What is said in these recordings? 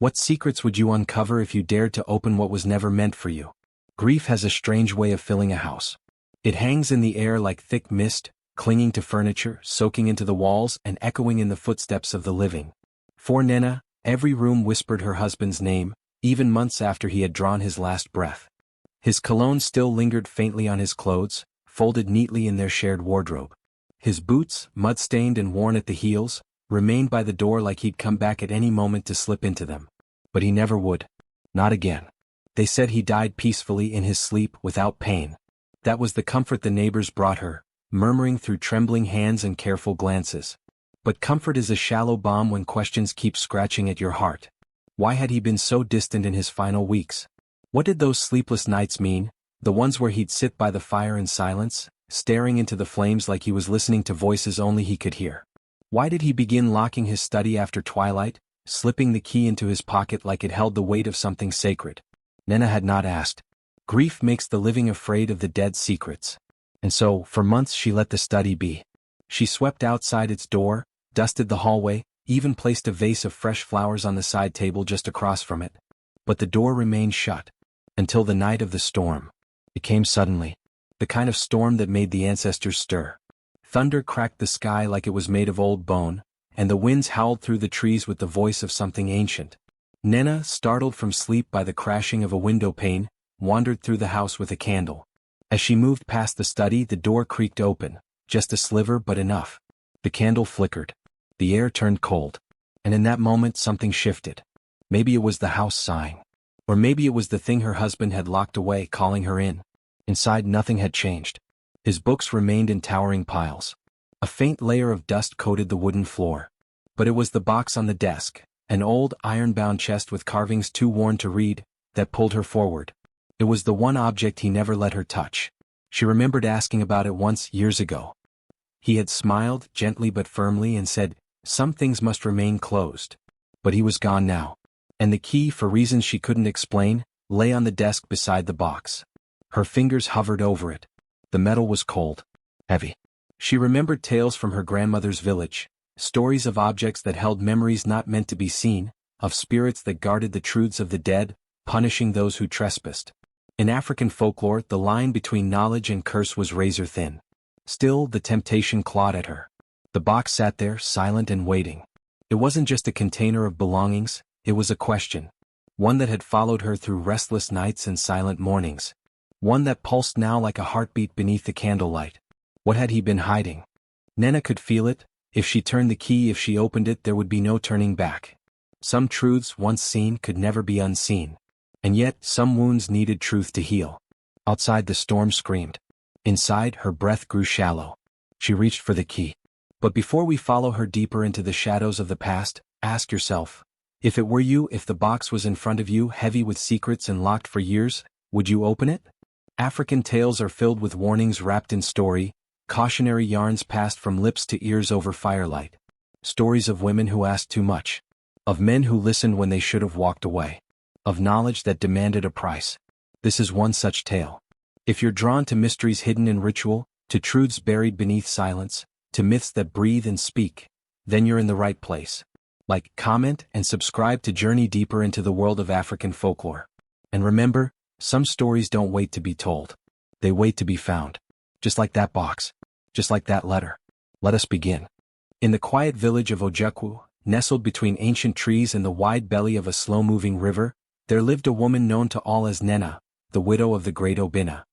What secrets would you uncover if you dared to open what was never meant for you? Grief has a strange way of filling a house. It hangs in the air like thick mist, clinging to furniture, soaking into the walls, and echoing in the footsteps of the living. For Nnenna, every room whispered her husband's name, even months after he had drawn his last breath. His cologne still lingered faintly on his clothes, folded neatly in their shared wardrobe. His boots, mud-stained and worn at the heels, remained by the door like he'd come back at any moment to slip into them. But he never would. Not again. They said he died peacefully in his sleep without pain. That was the comfort the neighbors brought her, murmuring through trembling hands and careful glances. But comfort is a shallow balm when questions keep scratching at your heart. Why had he been so distant in his final weeks? What did those sleepless nights mean, the ones where he'd sit by the fire in silence, staring into the flames like he was listening to voices only he could hear? Why did he begin locking his study after twilight, slipping the key into his pocket like it held the weight of something sacred? Nnenna had not asked. Grief makes the living afraid of the dead's secrets. And so, for months she let the study be. She swept outside its door, dusted the hallway, even placed a vase of fresh flowers on the side table just across from it. But the door remained shut. Until the night of the storm. It came suddenly. The kind of storm that made the ancestors stir. Thunder cracked the sky like it was made of old bone, and the winds howled through the trees with the voice of something ancient. Nnenna, startled from sleep by the crashing of a window pane, wandered through the house with a candle. As she moved past the study, the door creaked open, just a sliver but enough. The candle flickered. The air turned cold. And in that moment something shifted. Maybe it was the house sighing. Or maybe it was the thing her husband had locked away calling her in. Inside nothing had changed. His books remained in towering piles. A faint layer of dust coated the wooden floor. But it was the box on the desk, an old iron-bound chest with carvings too worn to read, that pulled her forward. It was the one object he never let her touch. She remembered asking about it once years ago. He had smiled, gently but firmly, and said, "Some things must remain closed." But he was gone now. And the key, for reasons she couldn't explain, lay on the desk beside the box. Her fingers hovered over it. The metal was cold. Heavy. She remembered tales from her grandmother's village, stories of objects that held memories not meant to be seen, of spirits that guarded the truths of the dead, punishing those who trespassed. In African folklore, the line between knowledge and curse was razor thin. Still, the temptation clawed at her. The box sat there, silent and waiting. It wasn't just a container of belongings, it was a question. One that had followed her through restless nights and silent mornings. One that pulsed now like a heartbeat beneath the candlelight. What had he been hiding? Nnenna could feel it. If she turned the key, if she opened it, there would be no turning back. Some truths, once seen, could never be unseen. And yet, some wounds needed truth to heal. Outside, the storm screamed. Inside, her breath grew shallow. She reached for the key. But before we follow her deeper into the shadows of the past, ask yourself, if it were you, if the box was in front of you, heavy with secrets and locked for years, would you open it? African tales are filled with warnings wrapped in story, cautionary yarns passed from lips to ears over firelight. Stories of women who asked too much. Of men who listened when they should have walked away. Of knowledge that demanded a price. This is one such tale. If you're drawn to mysteries hidden in ritual, to truths buried beneath silence, to myths that breathe and speak, then you're in the right place. Like, comment, and subscribe to journey deeper into the world of African folklore. And remember, some stories don't wait to be told. They wait to be found. Just like that box. Just like that letter. Let us begin. In the quiet village of Ojukwu, nestled between ancient trees and the wide belly of a slow-moving river, there lived a woman known to all as Nnenna, the widow of the great Obinna.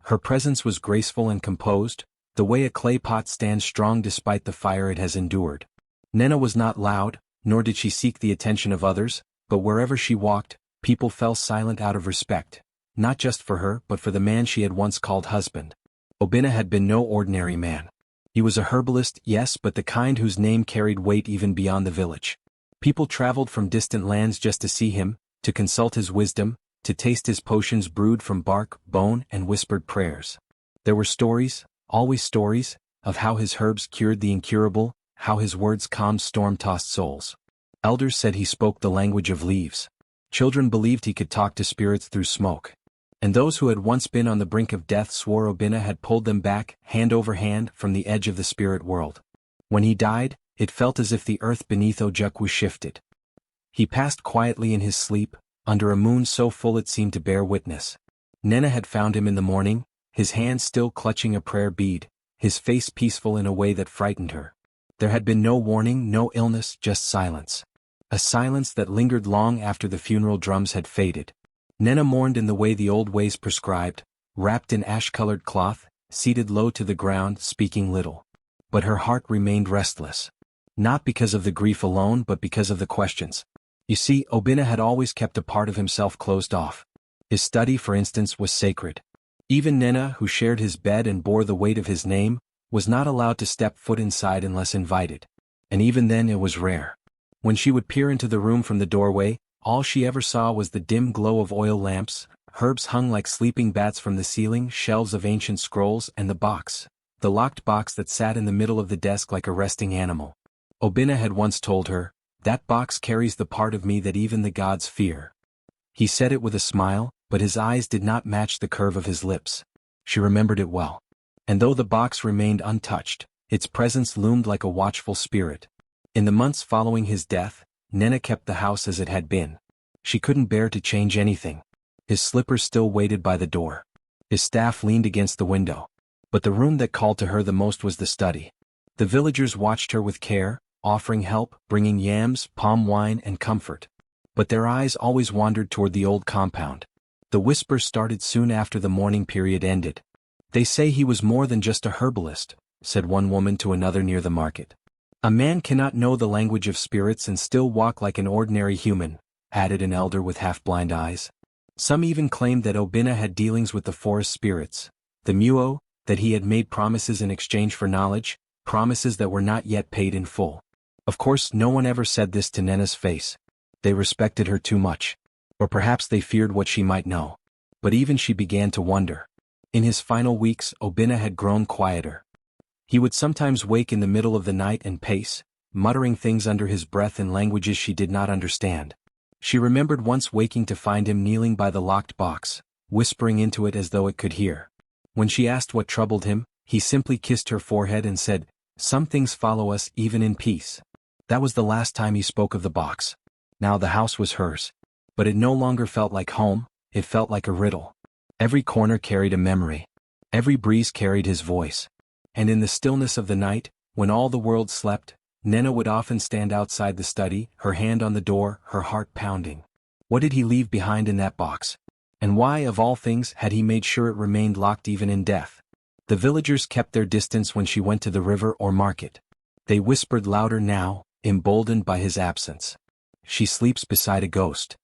Her presence was graceful and composed, the way a clay pot stands strong despite the fire it has endured. Nnenna was not loud, nor did she seek the attention of others, but wherever she walked, people fell silent out of respect, not just for her but for the man she had once called husband. Obinna had been no ordinary man. He was a herbalist, yes, but the kind whose name carried weight even beyond the village. People traveled from distant lands just to see him, to consult his wisdom, to taste his potions brewed from bark, bone, and whispered prayers. There were stories, always stories, of how his herbs cured the incurable, how his words calmed storm-tossed souls. Elders said he spoke the language of leaves. Children believed he could talk to spirits through smoke. And those who had once been on the brink of death swore Obinna had pulled them back, hand over hand, from the edge of the spirit world. When he died, it felt as if the earth beneath Ojukwu shifted. He passed quietly in his sleep, under a moon so full it seemed to bear witness. Nnenna had found him in the morning, his hand still clutching a prayer bead, his face peaceful in a way that frightened her. There had been no warning, no illness, just silence. A silence that lingered long after the funeral drums had faded. Nnenna mourned in the way the old ways prescribed, wrapped in ash-colored cloth, seated low to the ground, speaking little. But her heart remained restless. Not because of the grief alone but because of the questions. You see, Obinna had always kept a part of himself closed off. His study, for instance, was sacred. Even Nnenna, who shared his bed and bore the weight of his name, was not allowed to step foot inside unless invited. And even then it was rare. When she would peer into the room from the doorway, all she ever saw was the dim glow of oil lamps, herbs hung like sleeping bats from the ceiling, shelves of ancient scrolls, and the locked box that sat in the middle of the desk like a resting animal. Obinna had once told her, "That box carries the part of me that even the gods fear." He said it with a smile, but his eyes did not match the curve of his lips. She remembered it well. And though the box remained untouched, its presence loomed like a watchful spirit. In the months following his death, Nnenna kept the house as it had been. She couldn't bear to change anything. His slippers still waited by the door. His staff leaned against the window. But the room that called to her the most was the study. The villagers watched her with care, offering help, bringing yams, palm wine, and comfort. But their eyes always wandered toward the old compound. The whispers started soon after the mourning period ended. "They say he was more than just a herbalist," said one woman to another near the market. "A man cannot know the language of spirits and still walk like an ordinary human," added an elder with half-blind eyes. Some even claimed that Obinna had dealings with the forest spirits, the muo, that he had made promises in exchange for knowledge, promises that were not yet paid in full. Of course, no one ever said this to Nnenna's face. They respected her too much. Or perhaps they feared what she might know. But even she began to wonder. In his final weeks, Obinna had grown quieter. He would sometimes wake in the middle of the night and pace, muttering things under his breath in languages she did not understand. She remembered once waking to find him kneeling by the locked box, whispering into it as though it could hear. When she asked what troubled him, he simply kissed her forehead and said, "Some things follow us even in peace." That was the last time he spoke of the box. Now the house was hers. But it no longer felt like home, it felt like a riddle. Every corner carried a memory. Every breeze carried his voice. And in the stillness of the night, when all the world slept, Nnenna would often stand outside the study, her hand on the door, her heart pounding. What did he leave behind in that box? And why, of all things, had he made sure it remained locked even in death? The villagers kept their distance when she went to the river or market. They whispered louder now, emboldened by his absence. "She sleeps beside a ghost.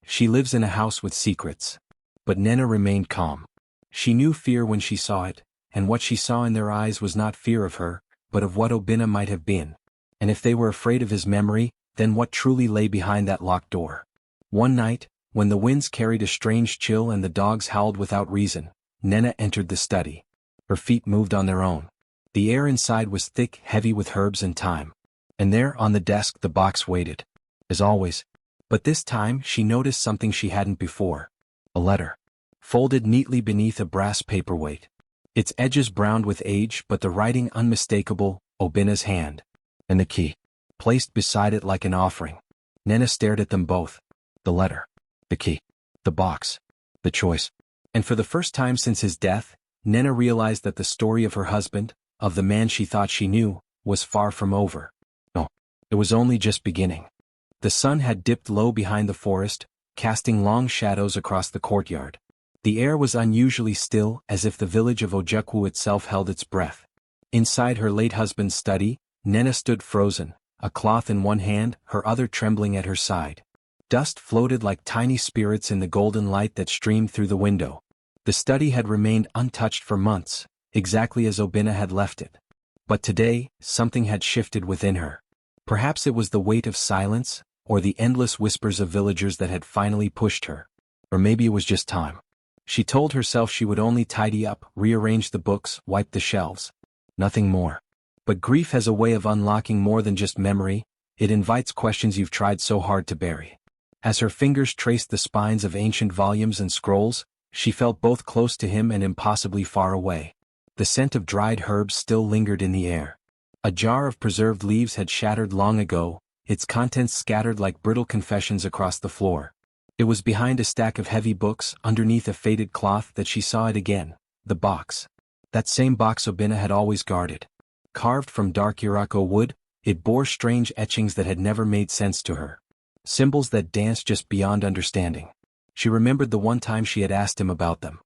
She lives in a house with secrets." But Nnenna remained calm. She knew fear when she saw it, and what she saw in their eyes was not fear of her, but of what Obinna might have been. And if they were afraid of his memory, then what truly lay behind that locked door? One night, when the winds carried a strange chill and the dogs howled without reason, Nnenna entered the study. Her feet moved on their own. The air inside was thick, heavy with herbs and thyme. And there, on the desk, the box waited. As always. But this time, she noticed something she hadn't before. A letter. Folded neatly beneath a brass paperweight. Its edges browned with age but the writing unmistakable, Obinna's hand. And the key. Placed beside it like an offering. Nnenna stared at them both. The letter. The key. The box. The choice. And for the first time since his death, Nnenna realized that the story of her husband, of the man she thought she knew, was far from over. No. It was only just beginning. The sun had dipped low behind the forest, casting long shadows across the courtyard. The air was unusually still, as if the village of Ojukwu itself held its breath. Inside her late husband's study, Nnenna stood frozen, a cloth in one hand, her other trembling at her side. Dust floated like tiny spirits in the golden light that streamed through the window. The study had remained untouched for months, exactly as Obinna had left it. But today, something had shifted within her. Perhaps it was the weight of silence, or the endless whispers of villagers that had finally pushed her. Or maybe it was just time. She told herself she would only tidy up, rearrange the books, wipe the shelves. Nothing more. But grief has a way of unlocking more than just memory. It invites questions you've tried so hard to bury. As her fingers traced the spines of ancient volumes and scrolls, she felt both close to him and impossibly far away. The scent of dried herbs still lingered in the air. A jar of preserved leaves had shattered long ago, its contents scattered like brittle confessions across the floor. It was behind a stack of heavy books, underneath a faded cloth, that she saw it again, the box. That same box Nnenna had always guarded. Carved from dark Irako wood, it bore strange etchings that had never made sense to her. Symbols that danced just beyond understanding. She remembered the one time she had asked him about them.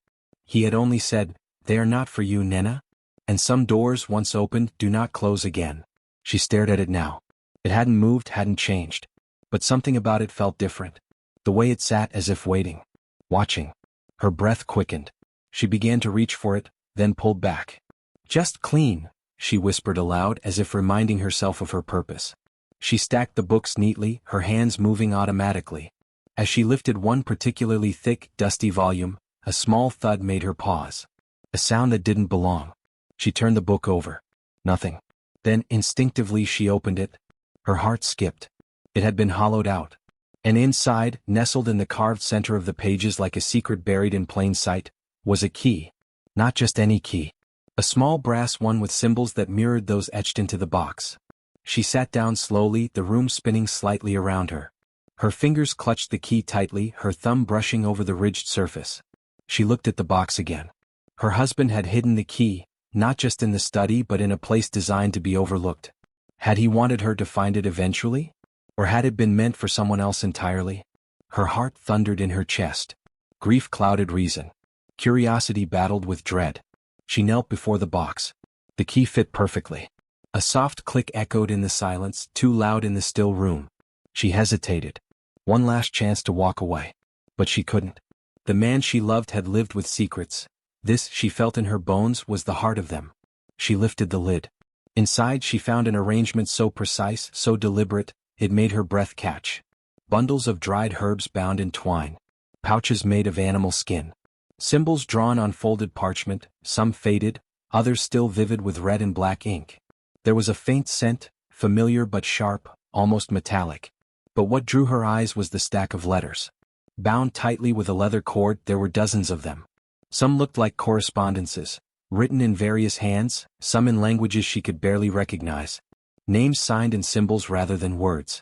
He had only said, "They are not for you, Nnenna. And some doors, once opened, do not close again." She stared at it now. It hadn't moved, hadn't changed. But something about it felt different. The way it sat, as if waiting. Watching. Her breath quickened. She began to reach for it, then pulled back. "Just clean," she whispered aloud, as if reminding herself of her purpose. She stacked the books neatly, her hands moving automatically. As she lifted one particularly thick, dusty volume, a small thud made her pause. A sound that didn't belong. She turned the book over. Nothing. Then, instinctively, she opened it. Her heart skipped. It had been hollowed out. And inside, nestled in the carved center of the pages like a secret buried in plain sight, was a key. Not just any key. A small brass one with symbols that mirrored those etched into the box. She sat down slowly, the room spinning slightly around her. Her fingers clutched the key tightly, her thumb brushing over the ridged surface. She looked at the box again. Her husband had hidden the key, not just in the study but in a place designed to be overlooked. Had he wanted her to find it eventually? Or had it been meant for someone else entirely? Her heart thundered in her chest. Grief clouded reason. Curiosity battled with dread. She knelt before the box. The key fit perfectly. A soft click echoed in the silence, too loud in the still room. She hesitated. One last chance to walk away. But she couldn't. The man she loved had lived with secrets. This, she felt in her bones, was the heart of them. She lifted the lid. Inside she found an arrangement so precise, so deliberate, it made her breath catch. Bundles of dried herbs bound in twine. Pouches made of animal skin. Symbols drawn on folded parchment, some faded, others still vivid with red and black ink. There was a faint scent, familiar but sharp, almost metallic. But what drew her eyes was the stack of letters. Bound tightly with a leather cord, there were dozens of them. Some looked like correspondences, written in various hands, some in languages she could barely recognize. Names signed in symbols rather than words.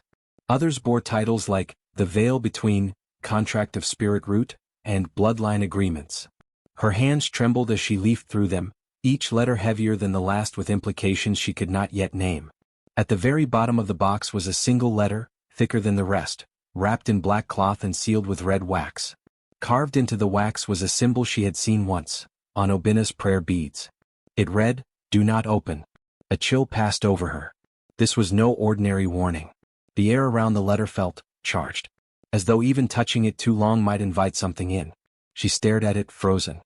Others bore titles like, "The Veil Between," "Contract of Spirit Root," and "Bloodline Agreements." Her hands trembled as she leafed through them, each letter heavier than the last with implications she could not yet name. At the very bottom of the box was a single letter, thicker than the rest, wrapped in black cloth and sealed with red wax. Carved into the wax was a symbol she had seen once, on Nnenna's prayer beads. It read, "Do not open." A chill passed over her. This was no ordinary warning. The air around the letter felt charged, as though even touching it too long might invite something in. She stared at it, frozen.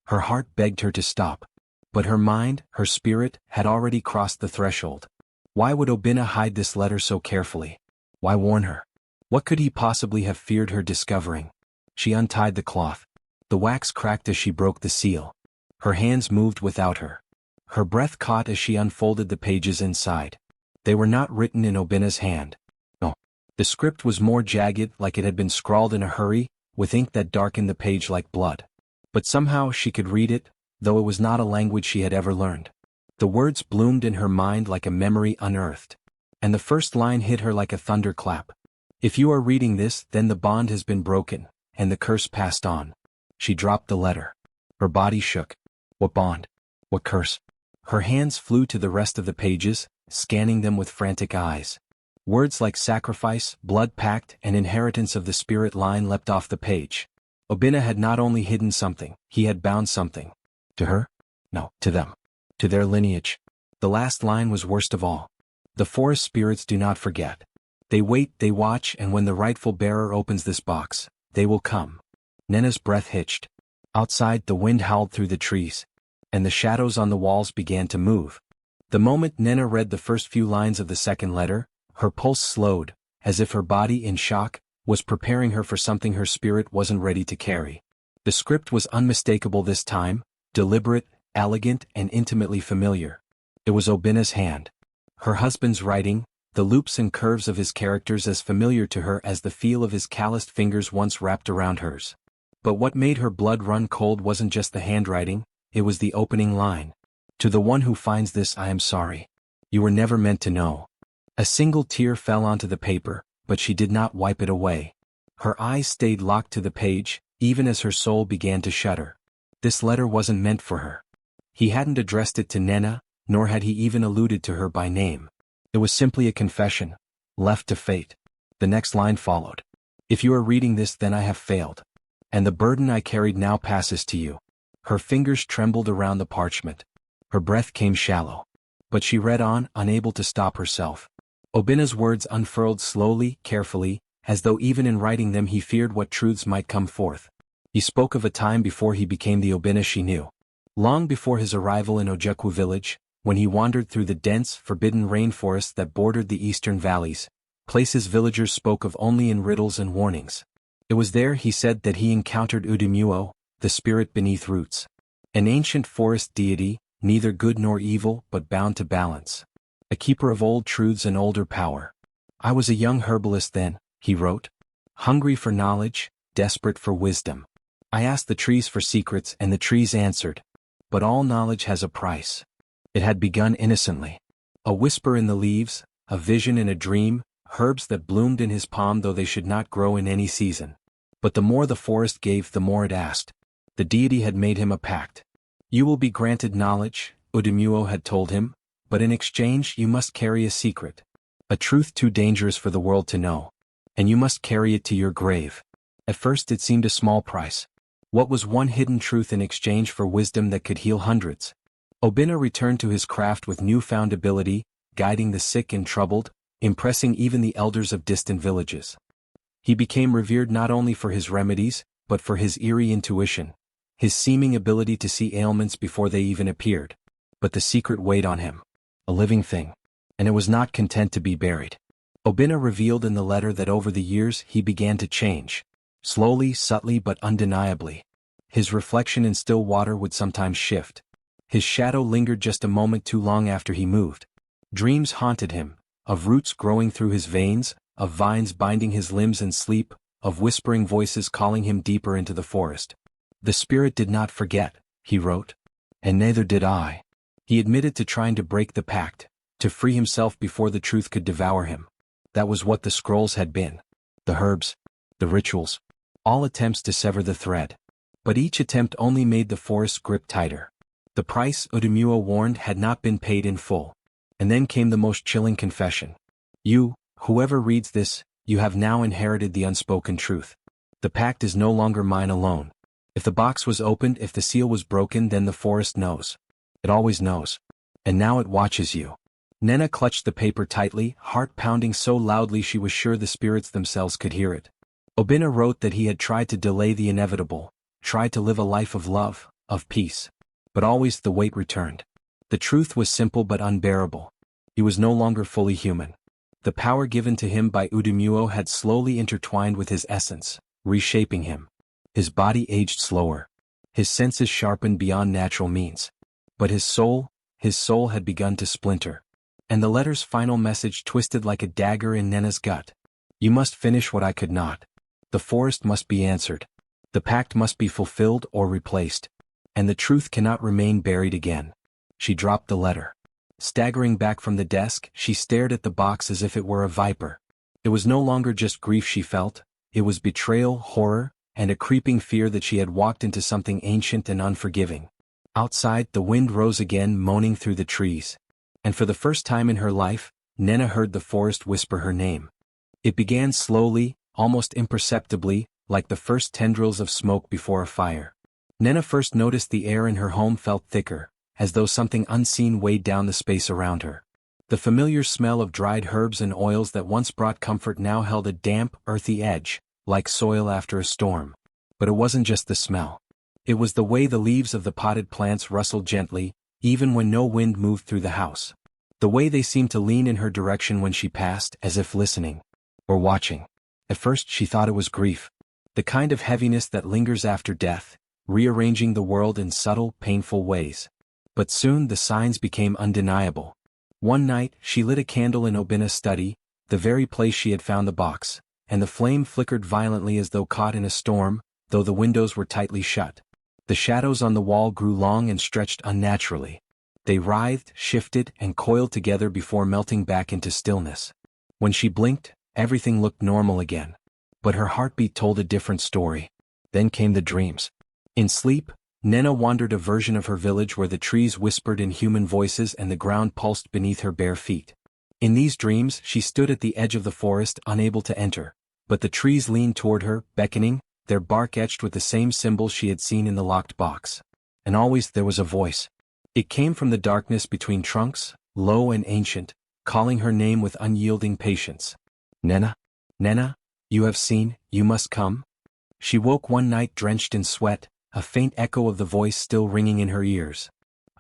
Her heart begged her to stop. But her mind, her spirit, had already crossed the threshold. Why would Nnenna hide this letter so carefully? Why warn her? What could he possibly have feared her discovering? She untied the cloth. The wax cracked as she broke the seal. Her hands moved without her. Her breath caught as she unfolded the pages inside. They were not written in Nnenna's hand. No. The script was more jagged, like it had been scrawled in a hurry, with ink that darkened the page like blood. But somehow she could read it, though it was not a language she had ever learned. The words bloomed in her mind like a memory unearthed. And the first line hit her like a thunderclap. "If you are reading this, then the bond has been broken, and the curse passed on." She dropped the letter. Her body shook. What bond? What curse? Her hands flew to the rest of the pages, scanning them with frantic eyes. Words like sacrifice, blood pact, and inheritance of the spirit line leapt off the page. Nnenna had not only hidden something, he had bound something. To her? No, to them. To their lineage. The last line was worst of all. The forest spirits do not forget. They wait, they watch, and when the rightful bearer opens this box, they will come. Nnenna's breath hitched. Outside, the wind howled through the trees, and the shadows on the walls began to move. The moment Nnenna read the first few lines of the second letter, her pulse slowed, as if her body, in shock, was preparing her for something her spirit wasn't ready to carry. The script was unmistakable this time, deliberate, elegant, and intimately familiar. It was Nnenna's hand. Her husband's writing, the loops and curves of his characters as familiar to her as the feel of his calloused fingers once wrapped around hers. But what made her blood run cold wasn't just the handwriting, it was the opening line. "To the one who finds this, I am sorry. You were never meant to know." A single tear fell onto the paper, but she did not wipe it away. Her eyes stayed locked to the page, even as her soul began to shudder. This letter wasn't meant for her. He hadn't addressed it to Nnenna, nor had he even alluded to her by name. It was simply a confession, left to fate. The next line followed. If you are reading this, then I have failed. And the burden I carried now passes to you. Her fingers trembled around the parchment. Her breath came shallow. But she read on, unable to stop herself. Obinna's words unfurled slowly, carefully, as though even in writing them he feared what truths might come forth. He spoke of a time before he became the Obinna she knew. Long before his arrival in Ojukwu village, when he wandered through the dense, forbidden rainforests that bordered the eastern valleys, places villagers spoke of only in riddles and warnings. It was there, he said, that he encountered Udemuo, the spirit beneath roots. An ancient forest deity, neither good nor evil but bound to balance. A keeper of old truths and older power. I was a young herbalist then, he wrote. Hungry for knowledge, desperate for wisdom. I asked the trees for secrets and the trees answered. But all knowledge has a price. It had begun innocently. A whisper in the leaves, a vision in a dream, herbs that bloomed in his palm though they should not grow in any season. But the more the forest gave, the more it asked. The deity had made him a pact. You will be granted knowledge, Udemuo had told him, but in exchange you must carry a secret. A truth too dangerous for the world to know. And you must carry it to your grave. At first it seemed a small price. What was one hidden truth in exchange for wisdom that could heal hundreds? Obinna returned to his craft with newfound ability, guiding the sick and troubled, impressing even the elders of distant villages. He became revered not only for his remedies, but for his eerie intuition, his seeming ability to see ailments before they even appeared. But the secret weighed on him. A living thing. And it was not content to be buried. Obinna revealed in the letter that over the years he began to change. Slowly, subtly but undeniably. His reflection in still water would sometimes shift. His shadow lingered just a moment too long after he moved. Dreams haunted him, of roots growing through his veins, of vines binding his limbs in sleep, of whispering voices calling him deeper into the forest. The spirit did not forget, he wrote. And neither did I. He admitted to trying to break the pact, to free himself before the truth could devour him. That was what the scrolls had been. The herbs, the rituals, all attempts to sever the thread. But each attempt only made the forest's grip tighter. The price, Udemuo warned, had not been paid in full. And then came the most chilling confession. You, whoever reads this, you have now inherited the unspoken truth. The pact is no longer mine alone. If the box was opened, if the seal was broken, then the forest knows. It always knows. And now it watches you. Nnenna clutched the paper tightly, heart pounding so loudly she was sure the spirits themselves could hear it. Obinna wrote that he had tried to delay the inevitable, tried to live a life of love, of peace. But always the weight returned. The truth was simple but unbearable. He was no longer fully human. The power given to him by Udemuo had slowly intertwined with his essence, reshaping him. His body aged slower. His senses sharpened beyond natural means. But his soul had begun to splinter. And the letter's final message twisted like a dagger in Nnenna's gut. You must finish what I could not. The forest must be answered. The pact must be fulfilled or replaced. And the truth cannot remain buried again. She dropped the letter. Staggering back from the desk, she stared at the box as if it were a viper. It was no longer just grief she felt, it was betrayal, horror, and a creeping fear that she had walked into something ancient and unforgiving. Outside, the wind rose again, moaning through the trees. And for the first time in her life, Nnenna heard the forest whisper her name. It began slowly, almost imperceptibly, like the first tendrils of smoke before a fire. Nnenna first noticed the air in her home felt thicker, as though something unseen weighed down the space around her. The familiar smell of dried herbs and oils that once brought comfort now held a damp, earthy edge, like soil after a storm. But it wasn't just the smell. It was the way the leaves of the potted plants rustled gently, even when no wind moved through the house. The way they seemed to lean in her direction when she passed, as if listening. Or watching. At first she thought it was grief. The kind of heaviness that lingers after death, rearranging the world in subtle, painful ways. But soon the signs became undeniable. One night, she lit a candle in Obinna's study, the very place she had found the box, and the flame flickered violently as though caught in a storm, though the windows were tightly shut. The shadows on the wall grew long and stretched unnaturally. They writhed, shifted, and coiled together before melting back into stillness. When she blinked, everything looked normal again. But her heartbeat told a different story. Then came the dreams. In sleep, Nnenna wandered a version of her village where the trees whispered in human voices and the ground pulsed beneath her bare feet. In these dreams, she stood at the edge of the forest, unable to enter. But the trees leaned toward her, beckoning, their bark etched with the same symbols she had seen in the locked box. And always there was a voice. It came from the darkness between trunks, low and ancient, calling her name with unyielding patience. Nnenna, Nnenna, you have seen, you must come. She woke one night drenched in sweat, a faint echo of the voice still ringing in her ears.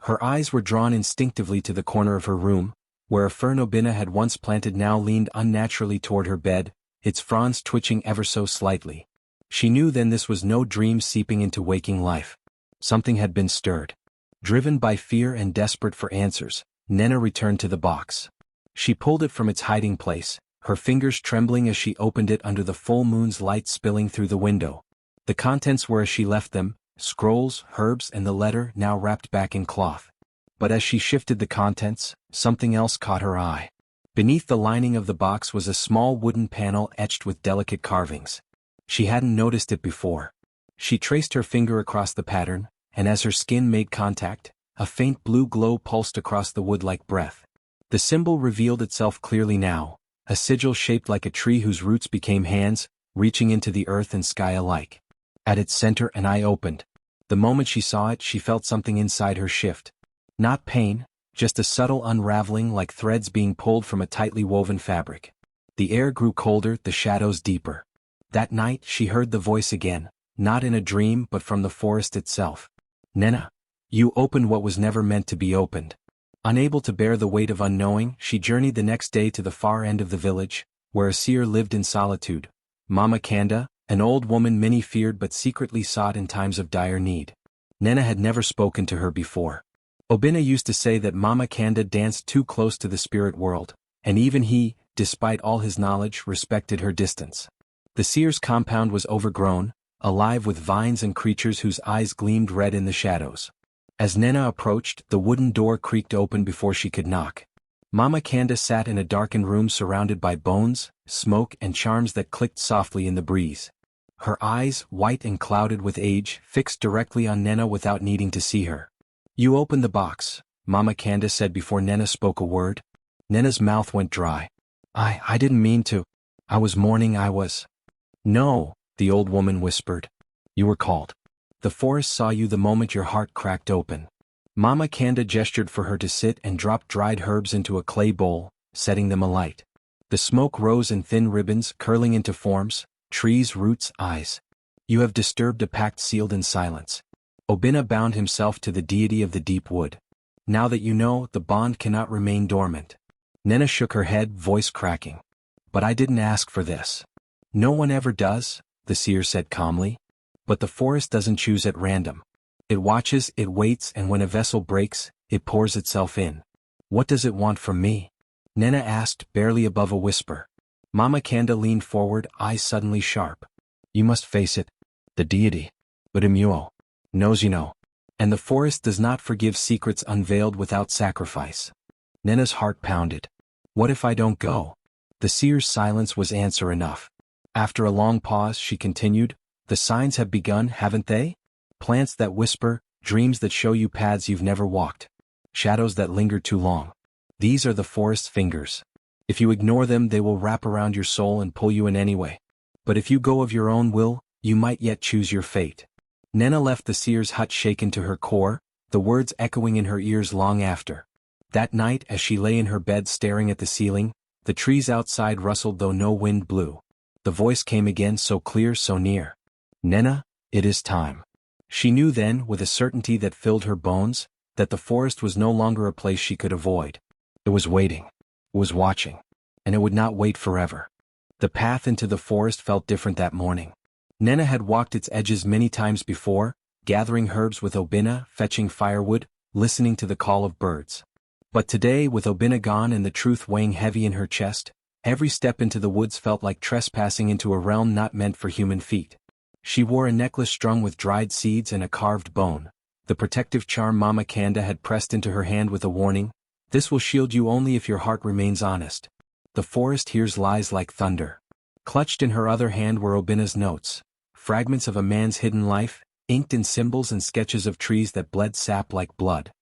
Her eyes were drawn instinctively to the corner of her room, where a fern Nnenna had once planted now leaned unnaturally toward her bed, its fronds twitching ever so slightly. She knew then this was no dream seeping into waking life. Something had been stirred. Driven by fear and desperate for answers, Nnenna returned to the box. She pulled it from its hiding place, her fingers trembling as she opened it under the full moon's light spilling through the window. The contents were as she left them, scrolls, herbs, and the letter now wrapped back in cloth. But as she shifted the contents, something else caught her eye. Beneath the lining of the box was a small wooden panel etched with delicate carvings. She hadn't noticed it before. She traced her finger across the pattern, and as her skin made contact, a faint blue glow pulsed across the wood like breath. The symbol revealed itself clearly now, a sigil shaped like a tree whose roots became hands, reaching into the earth and sky alike. At its center an eye opened. The moment she saw it, she felt something inside her shift. Not pain, just a subtle unraveling like threads being pulled from a tightly woven fabric. The air grew colder, the shadows deeper. That night she heard the voice again, not in a dream but from the forest itself. Nnenna, you opened what was never meant to be opened. Unable to bear the weight of unknowing, she journeyed the next day to the far end of the village, where a seer lived in solitude. Mama Kanda, an old woman many feared but secretly sought in times of dire need. Nnenna had never spoken to her before. Nnenna used to say that Mama Kanda danced too close to the spirit world, and even he, despite all his knowledge, respected her distance. The seer's compound was overgrown, alive with vines and creatures whose eyes gleamed red in the shadows. As Nnenna approached, the wooden door creaked open before she could knock. Mama Kanda sat in a darkened room surrounded by bones, smoke, and charms that clicked softly in the breeze. Her eyes, white and clouded with age, fixed directly on Nnenna without needing to see her. You opened the box, Mama Kanda said before Nnenna spoke a word. Nnenna's mouth went dry. I didn't mean to. I was mourning. No, the old woman whispered. You were called. The forest saw you the moment your heart cracked open. Mama Kanda gestured for her to sit and dropped dried herbs into a clay bowl, setting them alight. The smoke rose in thin ribbons, curling into forms, trees, roots, eyes. You have disturbed a pact sealed in silence. Nnenna bound himself to the deity of the deep wood. Now that you know, the bond cannot remain dormant. Nnenna shook her head, voice cracking. But I didn't ask for this. No one ever does, the seer said calmly. But the forest doesn't choose at random. It watches, it waits, and when a vessel breaks, it pours itself in. What does it want from me? Nnenna asked, barely above a whisper. Mama Kanda leaned forward, eyes suddenly sharp. You must face it. The deity. But Imuo knows you know. And the forest does not forgive secrets unveiled without sacrifice. Nnenna's heart pounded. What if I don't go? The seer's silence was answer enough. After a long pause, she continued, the signs have begun, haven't they? Plants that whisper, dreams that show you paths you've never walked. Shadows that linger too long. These are the forest's fingers. If you ignore them, they will wrap around your soul and pull you in anyway. But if you go of your own will, you might yet choose your fate. Nnenna left the seer's hut shaken to her core, the words echoing in her ears long after. That night, as she lay in her bed staring at the ceiling, the trees outside rustled though no wind blew. The voice came again, so clear, so near. Nnenna, it is time. She knew then, with a certainty that filled her bones, that the forest was no longer a place she could avoid. It was waiting. It was watching. And it would not wait forever. The path into the forest felt different that morning. Nnenna had walked its edges many times before, gathering herbs with Nnenna, fetching firewood, listening to the call of birds. But today, with Nnenna gone and the truth weighing heavy in her chest, every step into the woods felt like trespassing into a realm not meant for human feet. She wore a necklace strung with dried seeds and a carved bone, the The protective charm Mama Kanda had pressed into her hand with a warning, "This will shield you only if your heart remains honest." The forest hears lies like thunder. Clutched in her other hand were Obinna's notes, fragments of a man's hidden life, inked in symbols and sketches of trees that bled sap like blood.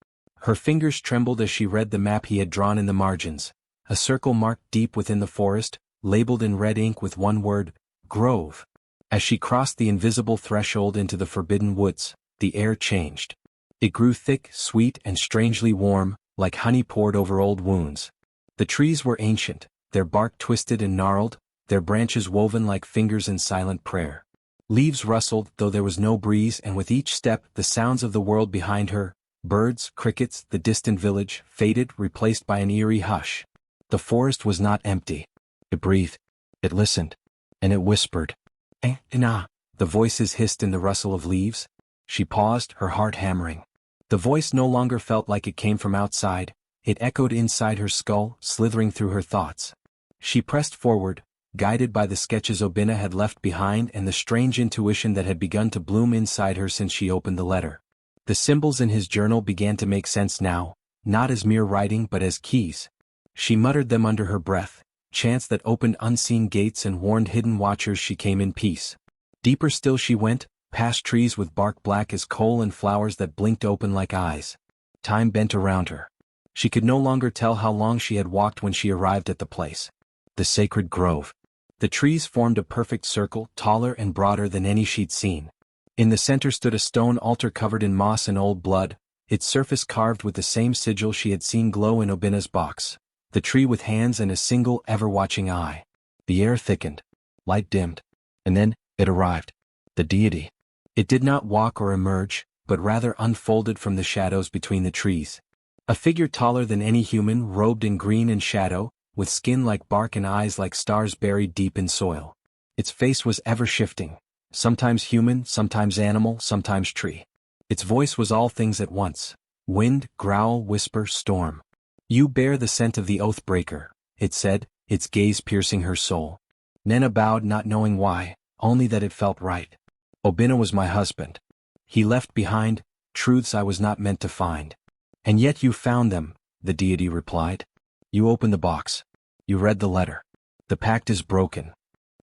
Her fingers trembled as she read the map he had drawn in the margins, a circle marked deep within the forest, labeled in red ink with one word, Grove. As she crossed the invisible threshold into the forbidden woods, the air changed. It grew thick, sweet, and strangely warm, like honey poured over old wounds. The trees were ancient, their bark twisted and gnarled, their branches woven like fingers in silent prayer. Leaves rustled, though there was no breeze, and with each step the sounds of the world behind her, birds, crickets, the distant village, faded, replaced by an eerie hush. The forest was not empty. It breathed. It listened. And it whispered. Nnenna. The voices hissed in the rustle of leaves. She paused, her heart hammering. The voice no longer felt like it came from outside. It echoed inside her skull, slithering through her thoughts. She pressed forward, guided by the sketches Obinna had left behind and the strange intuition that had begun to bloom inside her since she opened the letter. The symbols in his journal began to make sense now, not as mere writing but as keys. She muttered them under her breath, chants that opened unseen gates and warned hidden watchers she came in peace. Deeper still she went, past trees with bark black as coal and flowers that blinked open like eyes. Time bent around her. She could no longer tell how long she had walked when she arrived at the place. The sacred grove. The trees formed a perfect circle, taller and broader than any she'd seen. In the center stood a stone altar covered in moss and old blood, its surface carved with the same sigil she had seen glow in Obinna's box. The tree with hands and a single, ever-watching eye. The air thickened. Light dimmed. And then, it arrived. The deity. It did not walk or emerge, but rather unfolded from the shadows between the trees. A figure taller than any human, robed in green and shadow, with skin like bark and eyes like stars buried deep in soil. Its face was ever-shifting, sometimes human, sometimes animal, sometimes tree. Its voice was all things at once. Wind, growl, whisper, storm. "You bear the scent of the oath-breaker," it said, its gaze piercing her soul. Nnenna bowed, not knowing why, only that it felt right. "Obinna was my husband. He left behind truths I was not meant to find." "And yet you found them," the deity replied. "You opened the box. You read the letter. The pact is broken."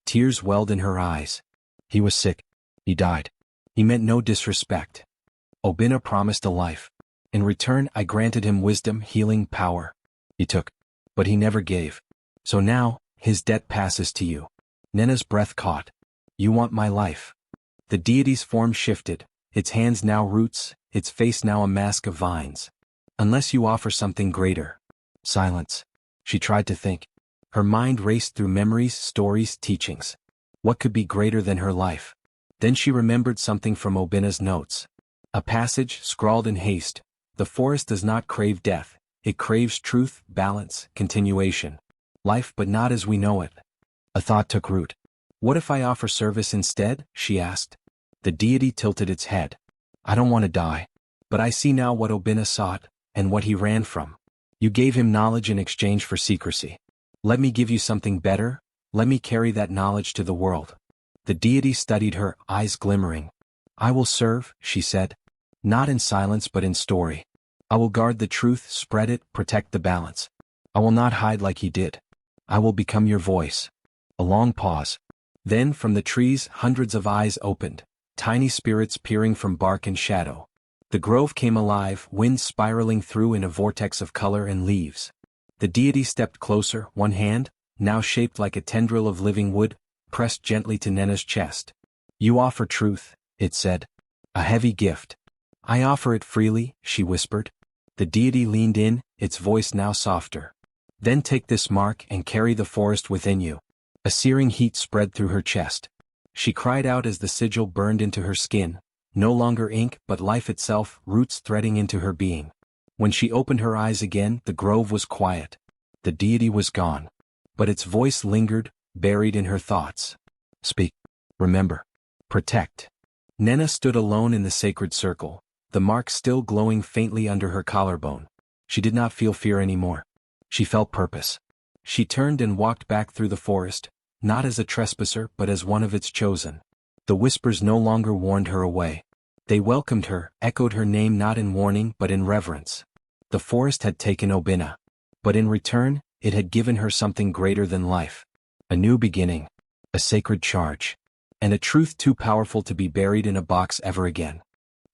Tears welled in her eyes. "He was sick. He died. He meant no disrespect. Obinna promised a life. In return I granted him wisdom, healing, power. He took. But he never gave. So now, his debt passes to you." Nnenna's breath caught. "You want my life." The deity's form shifted, its hands now roots, its face now a mask of vines. "Unless you offer something greater." Silence. She tried to think. Her mind raced through memories, stories, teachings. What could be greater than her life? Then she remembered something from Obinna's notes. A passage, scrawled in haste. "The forest does not crave death. It craves truth, balance, continuation. Life but not as we know it." A thought took root. "What if I offer service instead?" she asked. The deity tilted its head. "I don't want to die. But I see now what Obinna sought, and what he ran from. You gave him knowledge in exchange for secrecy. Let me give you something better. Let me carry that knowledge to the world." The deity studied her, eyes glimmering. "I will serve," she said. "Not in silence but in story. I will guard the truth, spread it, protect the balance. I will not hide like he did. I will become your voice." A long pause. Then from the trees hundreds of eyes opened, tiny spirits peering from bark and shadow. The grove came alive, wind spiraling through in a vortex of color and leaves. The deity stepped closer, one hand, now shaped like a tendril of living wood, pressed gently to Nnenna's chest. "You offer truth," it said. "A heavy gift." "I offer it freely," she whispered. The deity leaned in, its voice now softer. "Then take this mark and carry the forest within you." A searing heat spread through her chest. She cried out as the sigil burned into her skin. No longer ink but life itself, roots threading into her being. When she opened her eyes again, the grove was quiet. The deity was gone. But its voice lingered, buried in her thoughts. "Speak. Remember. Protect." Nnenna stood alone in the sacred circle, the mark still glowing faintly under her collarbone. She did not feel fear anymore. She felt purpose. She turned and walked back through the forest, not as a trespasser but as one of its chosen. The whispers no longer warned her away. They welcomed her, echoed her name not in warning but in reverence. The forest had taken Nnenna. But in return, it had given her something greater than life. A new beginning. A sacred charge. And a truth too powerful to be buried in a box ever again.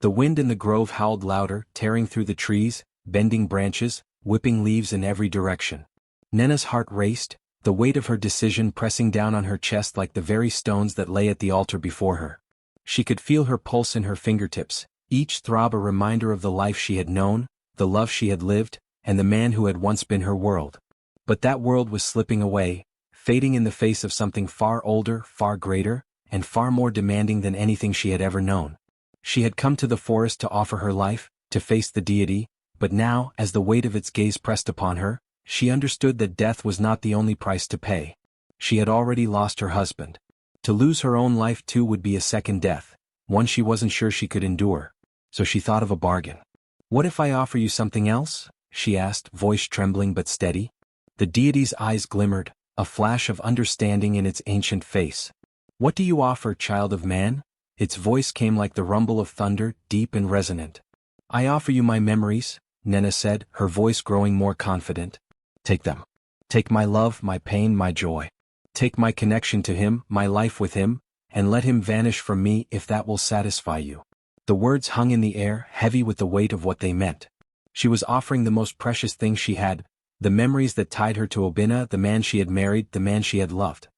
The wind in the grove howled louder, tearing through the trees, bending branches, whipping leaves in every direction. Nnenna's heart raced, the weight of her decision pressing down on her chest like the very stones that lay at the altar before her. She could feel her pulse in her fingertips, each throb a reminder of the life she had known, the love she had lived, and the man who had once been her world. But that world was slipping away, fading in the face of something far older, far greater, and far more demanding than anything she had ever known. She had come to the forest to offer her life, to face the deity, but now, as the weight of its gaze pressed upon her, she understood that death was not the only price to pay. She had already lost her husband. To lose her own life too would be a second death, one she wasn't sure she could endure. So she thought of a bargain. "What if I offer you something else?" she asked, voice trembling but steady. The deity's eyes glimmered, a flash of understanding in its ancient face. "What do you offer, child of man?" Its voice came like the rumble of thunder, deep and resonant. "I offer you my memories," Nnenna said, her voice growing more confident. "Take them. Take my love, my pain, my joy. Take my connection to him, my life with him, and let him vanish from me if that will satisfy you." The words hung in the air, heavy with the weight of what they meant. She was offering the most precious thing she had, the memories that tied her to Nnenna, the man she had married, the man she had loved.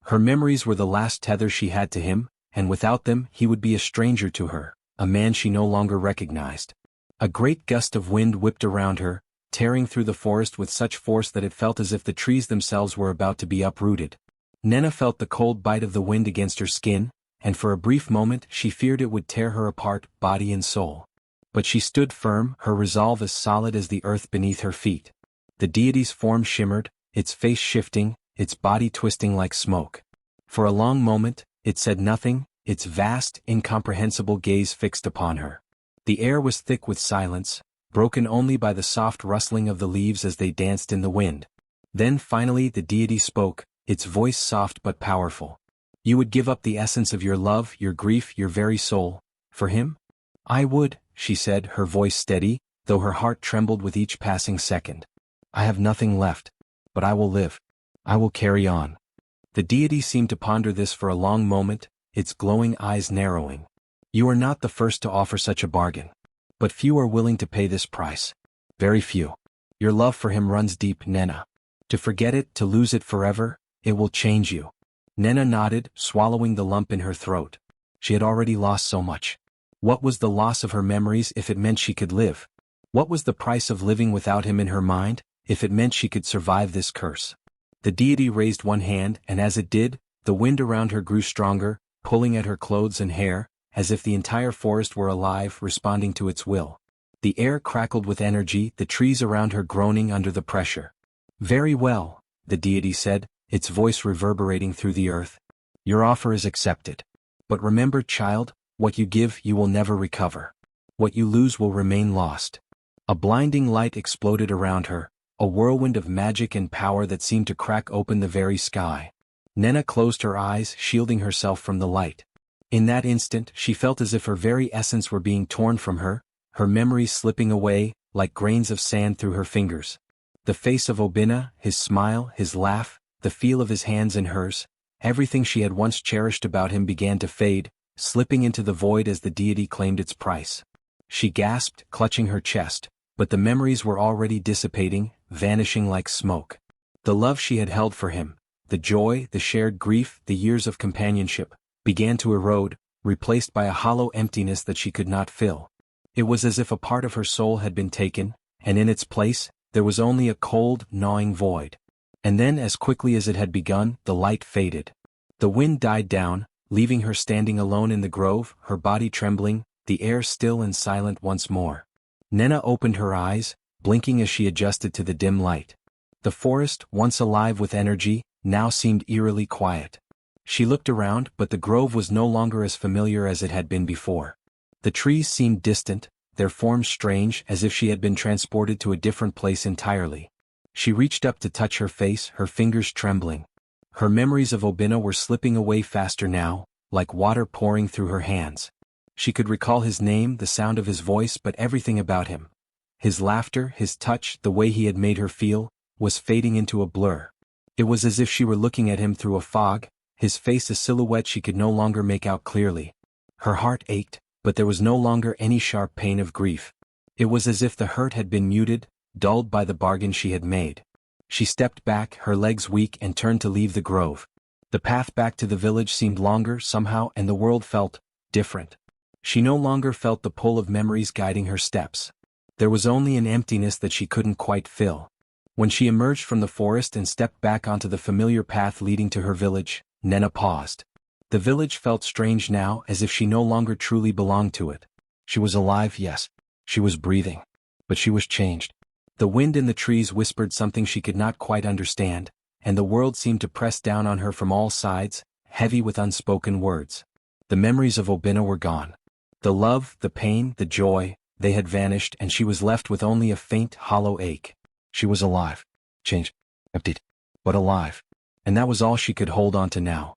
Her memories were the last tether she had to him, and without them he would be a stranger to her, a man she no longer recognized. A great gust of wind whipped around her, tearing through the forest with such force that it felt as if the trees themselves were about to be uprooted. Nnenna felt the cold bite of the wind against her skin, and for a brief moment she feared it would tear her apart, body and soul. But she stood firm, her resolve as solid as the earth beneath her feet. The deity's form shimmered, its face shifting, its body twisting like smoke. For a long moment, it said nothing, its vast, incomprehensible gaze fixed upon her. The air was thick with silence, broken only by the soft rustling of the leaves as they danced in the wind. Then finally the deity spoke, its voice soft but powerful. "You would give up the essence of your love, your grief, your very soul, for him?" "I would," she said, her voice steady, though her heart trembled with each passing second. "I have nothing left. But I will live. I will carry on." The deity seemed to ponder this for a long moment, its glowing eyes narrowing. "You are not the first to offer such a bargain. But few are willing to pay this price. Very few. Your love for him runs deep, Nnenna. To forget it, to lose it forever, it will change you." Nnenna nodded, swallowing the lump in her throat. She had already lost so much. What was the loss of her memories if it meant she could live? What was the price of living without him in her mind, if it meant she could survive this curse? The deity raised one hand, and as it did, the wind around her grew stronger, pulling at her clothes and hair, as if the entire forest were alive, responding to its will. The air crackled with energy, the trees around her groaning under the pressure. "Very well," the deity said, its voice reverberating through the earth. "Your offer is accepted. But remember, child, what you give you will never recover. What you lose will remain lost." A blinding light exploded around her, a whirlwind of magic and power that seemed to crack open the very sky. Nnenna closed her eyes, shielding herself from the light. In that instant she felt as if her very essence were being torn from her, her memories slipping away, like grains of sand through her fingers. The face of Nnenna, his smile, his laugh, the feel of his hands in hers, everything she had once cherished about him began to fade, slipping into the void as the deity claimed its price. She gasped, clutching her chest, but the memories were already dissipating, vanishing like smoke. The love she had held for him, the joy, the shared grief, the years of companionship, began to erode, replaced by a hollow emptiness that she could not fill. It was as if a part of her soul had been taken, and in its place, there was only a cold, gnawing void. And then, as quickly as it had begun, the light faded. The wind died down, leaving her standing alone in the grove, her body trembling, the air still and silent once more. Nnenna opened her eyes, blinking as she adjusted to the dim light. The forest, once alive with energy, now seemed eerily quiet. She looked around, but the grove was no longer as familiar as it had been before. The trees seemed distant, their forms strange, as if she had been transported to a different place entirely. She reached up to touch her face, her fingers trembling. Her memories of Nnenna were slipping away faster now, like water pouring through her hands. She could recall his name, the sound of his voice, but everything about him. His laughter, his touch, the way he had made her feel, was fading into a blur. It was as if she were looking at him through a fog, his face a silhouette she could no longer make out clearly. Her heart ached, but there was no longer any sharp pain of grief. It was as if the hurt had been muted, dulled by the bargain she had made. She stepped back, her legs weak, and turned to leave the grove. The path back to the village seemed longer somehow, and the world felt different. She no longer felt the pull of memories guiding her steps. There was only an emptiness that she couldn't quite fill. When she emerged from the forest and stepped back onto the familiar path leading to her village, Nnenna paused. The village felt strange now, as if she no longer truly belonged to it. She was alive, yes. She was breathing. But she was changed. The wind in the trees whispered something she could not quite understand, and the world seemed to press down on her from all sides, heavy with unspoken words. The memories of Obinna were gone. The love, the pain, the joy, they had vanished, and she was left with only a faint, hollow ache. She was alive. Changed. Emptied. But alive. And that was all she could hold on to now.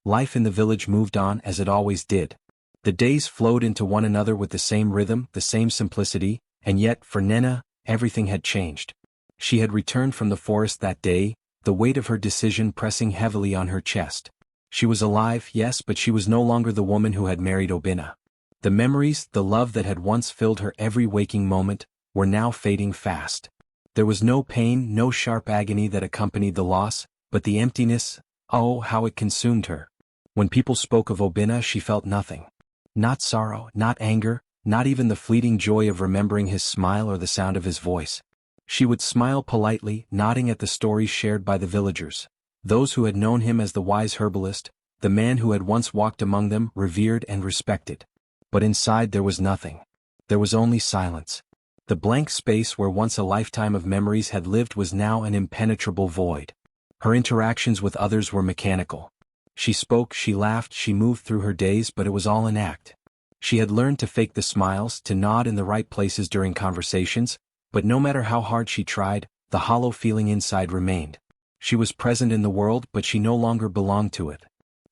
Life in the village moved on as it always did. The days flowed into one another with the same rhythm, the same simplicity, and yet, for Nnenna, everything had changed. She had returned from the forest that day, the weight of her decision pressing heavily on her chest. She was alive, yes, but she was no longer the woman who had married Obinna. The memories, the love that had once filled her every waking moment, were now fading fast. There was no pain, no sharp agony that accompanied the loss, but the emptiness, oh, how it consumed her. When people spoke of Obinna, she felt nothing. Not sorrow, not anger, not even the fleeting joy of remembering his smile or the sound of his voice. She would smile politely, nodding at the stories shared by the villagers, those who had known him as the wise herbalist, the man who had once walked among them, revered and respected. But inside there was nothing. There was only silence. The blank space where once a lifetime of memories had lived was now an impenetrable void. Her interactions with others were mechanical. She spoke, she laughed, she moved through her days, but it was all an act. She had learned to fake the smiles, to nod in the right places during conversations, but no matter how hard she tried, the hollow feeling inside remained. She was present in the world, but she no longer belonged to it.